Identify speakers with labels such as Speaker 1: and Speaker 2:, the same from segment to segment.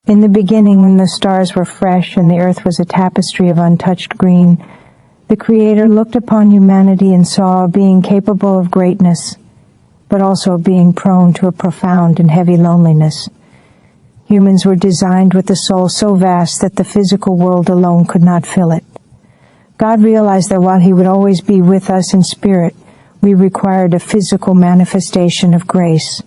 Speaker 1: In the beginning, when the stars were fresh and the earth was a tapestry of untouched green, the Creator looked upon humanity and saw a being capable of greatness, but also of being prone to a profound and heavy loneliness. Humans were designed with a soul so vast that the physical world alone could not fill it. God realized that while He would always be with us in spirit, we required a physical manifestation of grace,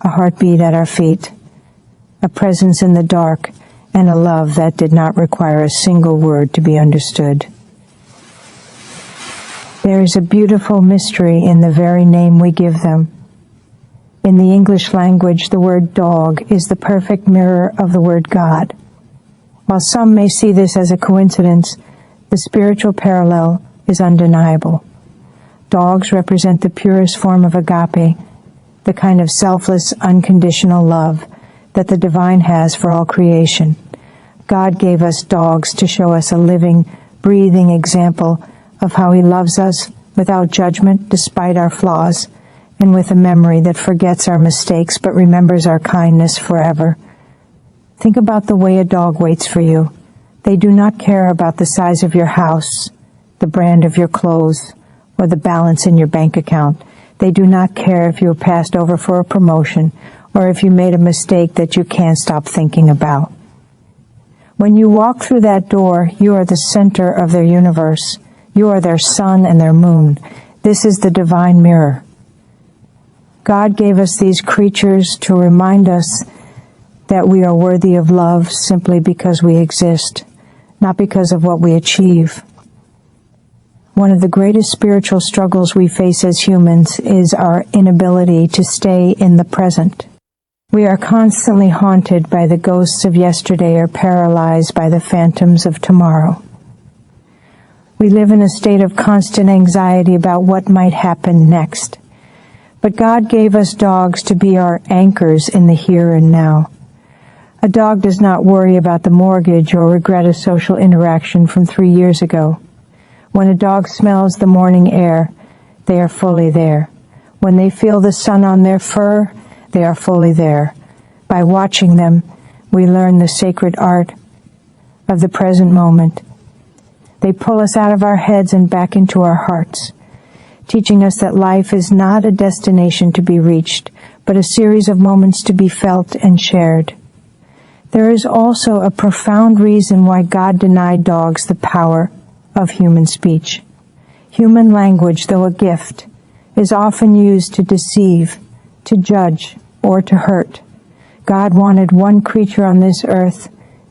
Speaker 1: a heartbeat at our feet, a presence in the dark, and a love that did not require a single word to be understood. There is a beautiful mystery in the very name we give them. In the English language, the word dog is the perfect mirror of the word God. While some may see this as a coincidence, the spiritual parallel is undeniable. Dogs represent the purest form of agape, the kind of selfless, unconditional love that the divine has for all creation. God gave us dogs to show us a living, breathing example of how He loves us without judgment despite our flaws, and with a memory that forgets our mistakes but remembers our kindness forever. Think about the way a dog waits for you. They do not care about the size of your house, the brand of your clothes, or the balance in your bank account. They do not care if you were passed over for a promotion or if you made a mistake that you can't stop thinking about. When you walk through that door, you are the center of their universe. You are their sun and their moon. This is the divine mirror. God gave us these creatures to remind us that we are worthy of love simply because we exist, not because of what we achieve. One of the greatest spiritual struggles we face as humans is our inability to stay in the present. We are constantly haunted by the ghosts of yesterday or paralyzed by the phantoms of tomorrow. We live in a state of constant anxiety about what might happen next. But God gave us dogs to be our anchors in the here and now. A dog does not worry about the mortgage or regret a social interaction from 3 years ago. When a dog smells the morning air, they are fully there. When they feel the sun on their fur, they are fully there. By watching them, we learn the sacred art of the present moment. They pull us out of our heads and back into our hearts, teaching us that life is not a destination to be reached, but a series of moments to be felt and shared. There is also a profound reason why God denied dogs the power of human speech. Human language, though a gift, is often used to deceive, to judge, or to hurt. God wanted one creature on this earth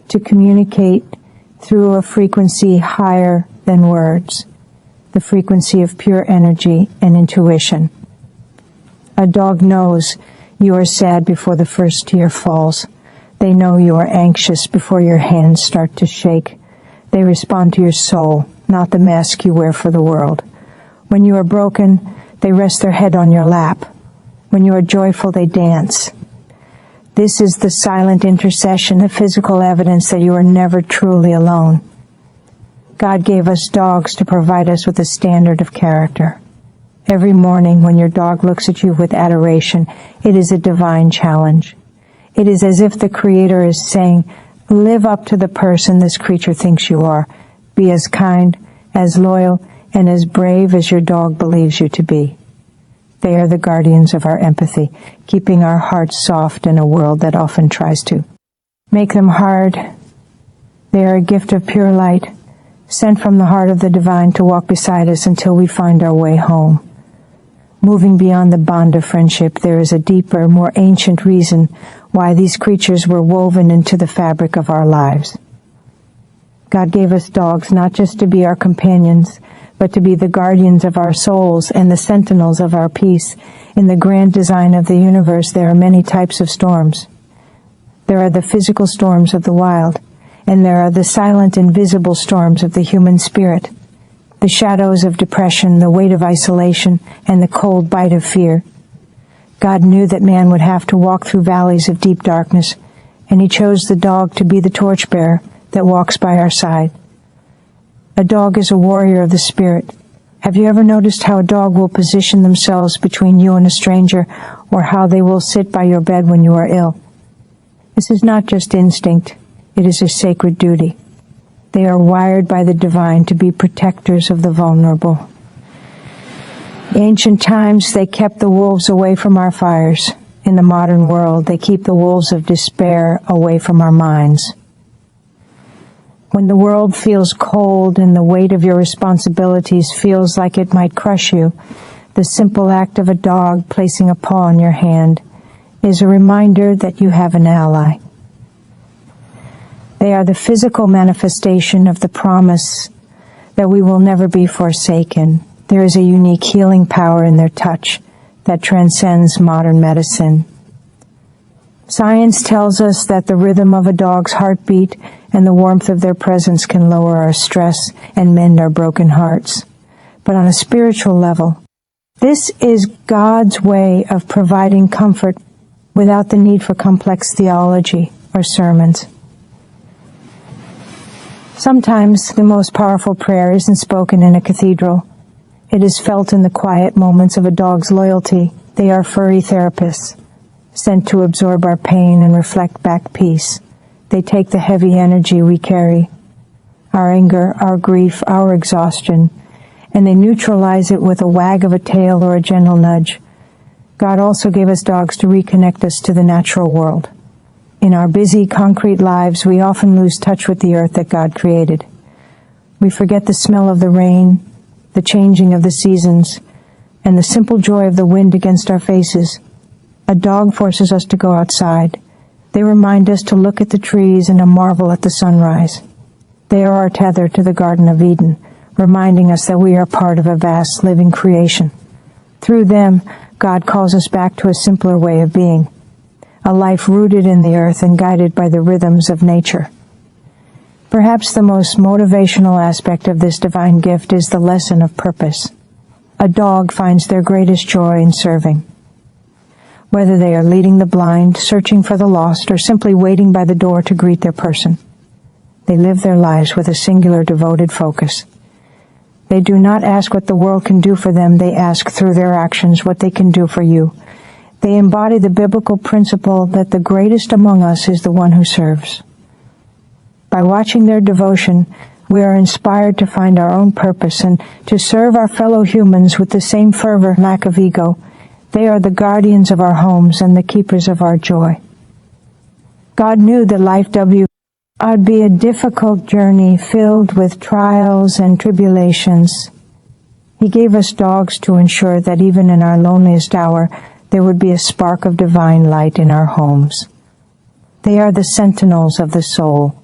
Speaker 1: to communicate through a frequency higher than words, the frequency of pure energy and intuition. A dog knows you are sad before the first tear falls. They know you are anxious before your hands start to shake. They respond to your soul, not the mask you wear for the world. When you are broken, they rest their head on your lap. When you are joyful, they dance. This is the silent intercession of physical evidence that you are never truly alone. God gave us dogs to provide us with a standard of character. Every morning when your dog looks at you with adoration, it is a divine challenge. It is as if the Creator is saying, live up to the person this creature thinks you are. Be as kind, as loyal, and as brave as your dog believes you to be. They are the guardians of our empathy, keeping our hearts soft in a world that often tries to make them hard. They are a gift of pure light, sent from the heart of the divine to walk beside us until we find our way home. Moving beyond the bond of friendship, there is a deeper, more ancient reason why these creatures were woven into the fabric of our lives. God gave us dogs not just to be our companions, but to be the guardians of our souls and the sentinels of our peace. In the grand design of the universe, there are many types of storms. There are the physical storms of the wild, and there are the silent, invisible storms of the human spirit, the shadows of depression, the weight of isolation, and the cold bite of fear. God knew that man would have to walk through valleys of deep darkness, and He chose the dog to be the torchbearer that walks by our side. A dog is a warrior of the spirit. Have you ever noticed how a dog will position themselves between you and a stranger, or how they will sit by your bed when you are ill? This is not just instinct, it is a sacred duty. They are wired by the divine to be protectors of the vulnerable. In ancient times, they kept the wolves away from our fires. In the modern world, they keep the wolves of despair away from our minds. When the world feels cold and the weight of your responsibilities feels like it might crush you, the simple act of a dog placing a paw on your hand is a reminder that you have an ally. They are the physical manifestation of the promise that we will never be forsaken. There is a unique healing power in their touch that transcends modern medicine. Science tells us that the rhythm of a dog's heartbeat and the warmth of their presence can lower our stress and mend our broken hearts. But on a spiritual level, this is God's way of providing comfort without the need for complex theology or sermons. Sometimes the most powerful prayer isn't spoken in a cathedral. It is felt in the quiet moments of a dog's loyalty. They are furry therapists, sent to absorb our pain and reflect back peace. They take the heavy energy we carry, our anger, our grief, our exhaustion, and they neutralize it with a wag of a tail or a gentle nudge. God also gave us dogs to reconnect us to the natural world. In our busy, concrete lives, we often lose touch with the earth that God created. We forget the smell of the rain, the changing of the seasons, and the simple joy of the wind against our faces. A dog forces us to go outside. They remind us to look at the trees and to marvel at the sunrise. They are our tether to the Garden of Eden, reminding us that we are part of a vast living creation. Through them, God calls us back to a simpler way of being, a life rooted in the earth and guided by the rhythms of nature. Perhaps the most motivational aspect of this divine gift is the lesson of purpose. A dog finds their greatest joy in serving. Whether they are leading the blind, searching for the lost, or simply waiting by the door to greet their person, they live their lives with a singular devoted focus. They do not ask what the world can do for them. They ask through their actions what they can do for you. They embody the biblical principle that the greatest among us is the one who serves. By watching their devotion, we are inspired to find our own purpose and to serve our fellow humans with the same fervor and lack of ego. They are the guardians of our homes and the keepers of our joy. God knew that life would be a difficult journey filled with trials and tribulations. He gave us dogs to ensure that even in our loneliest hour, there would be a spark of divine light in our homes. They are the sentinels of the soul,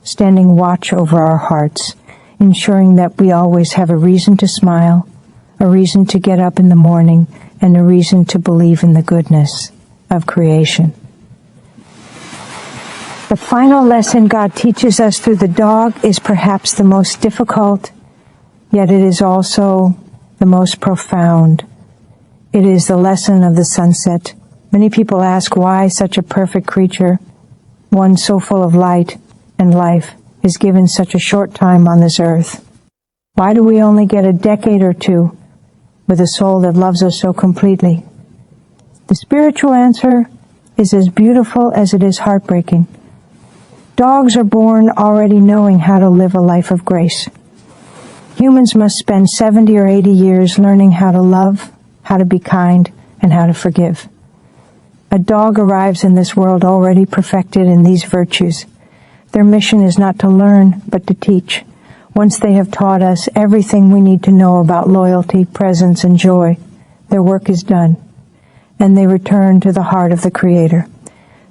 Speaker 1: standing watch over our hearts, ensuring that we always have a reason to smile, a reason to get up in the morning, and a reason to believe in the goodness of creation. The final lesson God teaches us through the dog is perhaps the most difficult, yet it is also the most profound. It is the lesson of the sunset. Many people ask why such a perfect creature, one so full of light and life, is given such a short time on this earth. Why do we only get a decade or two with a soul that loves us so completely? The spiritual answer is as beautiful as it is heartbreaking. Dogs are born already knowing how to live a life of grace. Humans must spend 70 or 80 years learning how to love, how to be kind, and how to forgive. A dog arrives in this world already perfected in these virtues. Their mission is not to learn, but to teach. Once they have taught us everything we need to know about loyalty, presence, and joy, their work is done, and they return to the heart of the Creator.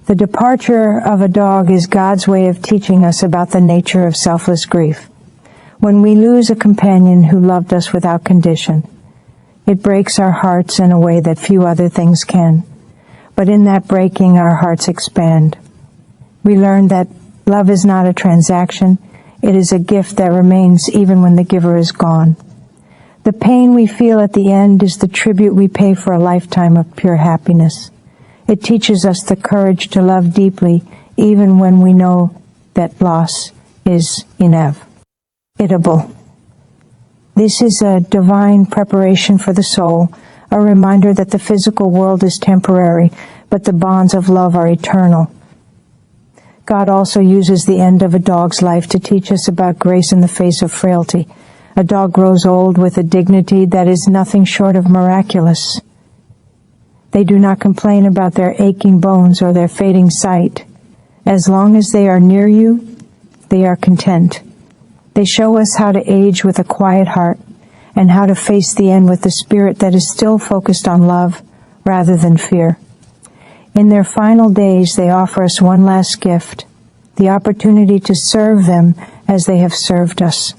Speaker 1: The departure of a dog is God's way of teaching us about the nature of selfless grief. When we lose a companion who loved us without condition, it breaks our hearts in a way that few other things can. But in that breaking, our hearts expand. We learn that love is not a transaction. It is a gift that remains even when the giver is gone. The pain we feel at the end is the tribute we pay for a lifetime of pure happiness. It teaches us the courage to love deeply, even when we know that loss is inevitable. This is a divine preparation for the soul, a reminder that the physical world is temporary, but the bonds of love are eternal. God also uses the end of a dog's life to teach us about grace in the face of frailty. A dog grows old with a dignity that is nothing short of miraculous. They do not complain about their aching bones or their fading sight. As long as they are near you, they are content. They show us how to age with a quiet heart and how to face the end with a spirit that is still focused on love rather than fear. In their final days, they offer us one last gift, the opportunity to serve them as they have served us.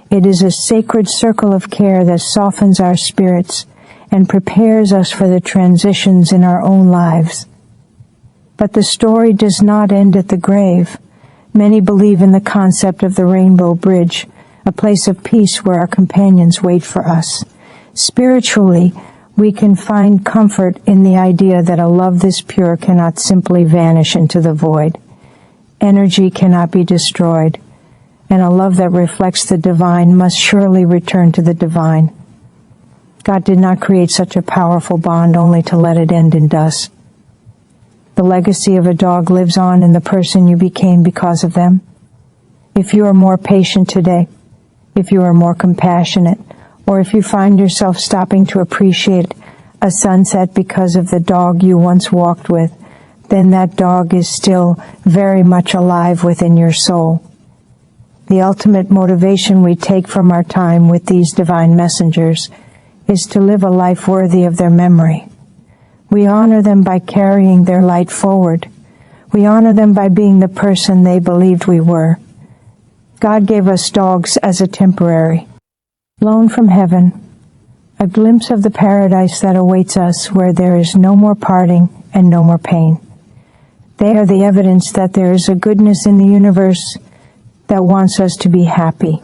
Speaker 1: It is a sacred circle of care that softens our spirits and prepares us for the transitions in our own lives. But the story does not end at the grave. Many believe in the concept of the rainbow bridge, a place of peace where our companions wait for us. Spiritually, we can find comfort in the idea that a love this pure cannot simply vanish into the void. Energy cannot be destroyed, and a love that reflects the divine must surely return to the divine. God did not create such a powerful bond only to let it end in dust. The legacy of a dog lives on in the person you became because of them. If you are more patient today, if you are more compassionate, or if you find yourself stopping to appreciate a sunset because of the dog you once walked with, then that dog is still very much alive within your soul. The ultimate motivation we take from our time with these divine messengers is to live a life worthy of their memory. We honor them by carrying their light forward. We honor them by being the person they believed we were. God gave us dogs as a temporary loan from heaven, a glimpse of the paradise that awaits us where there is no more parting and no more pain. They are the evidence that there is a goodness in the universe that wants us to be happy.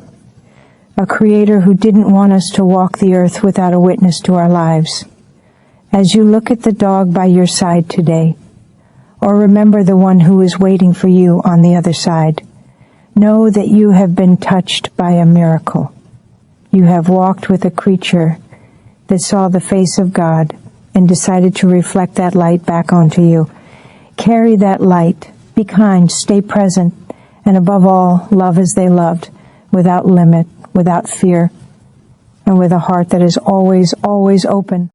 Speaker 1: A creator who didn't want us to walk the earth without a witness to our lives. As you look at the dog by your side today, or remember the one who is waiting for you on the other side, know that you have been touched by a miracle. You have walked with a creature that saw the face of God and decided to reflect that light back onto you. Carry that light, be kind, stay present, and above all, love as they loved, without limit, without fear, and with a heart that is always, always open.